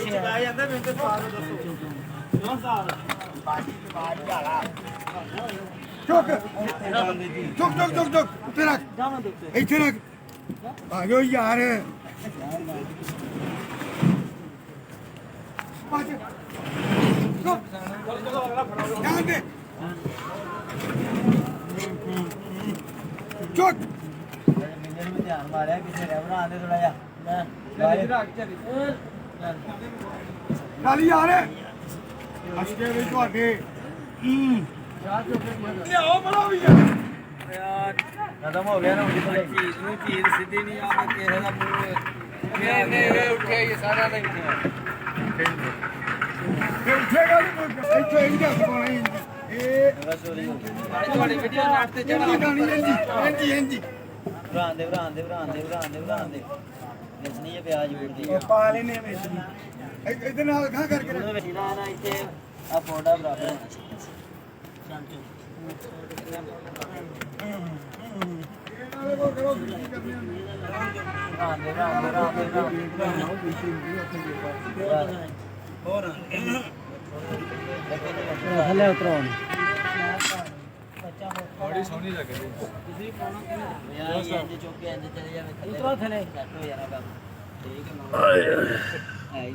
ਚਲਾ ਜਾਂਦਾ ਮੈਨੂੰ ਤੇ ਸਵਾਲ ਦੱਸੋ ਕਿਉਂ ਸਾਲ ਬਾਜੀ ਤੇ ਬਾਜ ਝਾਲਾ ਚੁੱਕ ਚੁੱਕ ਚੁੱਕ ਚੁੱਕ ਚੁੱਕ ਉੱਤੇ ਰੱਖ ਇੱਥੇ ਰੱਖ ਆ ਜਾਓ ਯਾਰ ਬਾਜ ਚੁੱਕ ਧਿਆਨ ਦੇ ਚੁੱਕ ਮੈਨੂੰ ਵੀ ਧਿਆਨ ਮਾਰਿਆ ਕਿਸੇ ਨੇ ਬਣਾ ਦੇ ਥੋੜਾ ਜਿਹਾ ਚੱਲ ਯਾਰ ਅਸ਼ਕੇ ਵੀ ਤੁਹਾਡੇ ਲਿਆਓ ਬੜਾ ਵੀ ਯਾਰ ਖਤਮ ਹੋ ਗਿਆ ਨਾ ਚੀਜ਼ ਨੂੰ ਚੀਜ਼ ਸਿੱਧੀ ਨਹੀਂ ਆਉਂਦੀ ਕਿਸੇ ਦਾ ਮੂੰਹ ਨਹੀਂ ਉੱਠਿਆ ਇਹ ਸਾਰਾ ਨਹੀਂ ਉੱਠਿਆ ਇਹ ਉੱਠੇਗਾ ਇੱਥੇ ਇਹਦਾ ਪਾਉਣਾ ਇਹ ਤੁਹਾਡੀ ਵੀਡੀਓ ਨਾਟ ਤੇ ਚੜਾ ਇੰਜੀ ਭਰਾਂਦੇ ਇਸਨੀ ਇਹ ਪਿਆਜ ਉੜਦੀ ਉਹ ਪਾ ਲੈਨੇ ਵਿੱਚ ਇਹਦੇ ਨਾਲ ਖਾ ਕਰਕੇ ਉਹਦੇ ਵਿੱਚ ਨਾ ਇੱਥੇ ਆ ਫੋੜਾ ਬਰਾਬਰ ਹੋਣਾ ਹੋਰ ਹਲੇ ਉਤਰੋ ਬੜੀ ਸੋਹਣੀ ਲੱਗਦੀ ਤੁਸੀਂ ਪਾਉਣਾ ਕਿਵੇਂ ਯਾਰ ਇੰਜ ਚੁੱਕ ਕੇ ਇੰਜ ਚਲੇ ਜਾਵੇ ਉਤਰੋ ਥਲੇ ਸੈੱਟ ਹੋ ਜਾਣਾ ਕੰਮ ਠੀਕ ਹੈ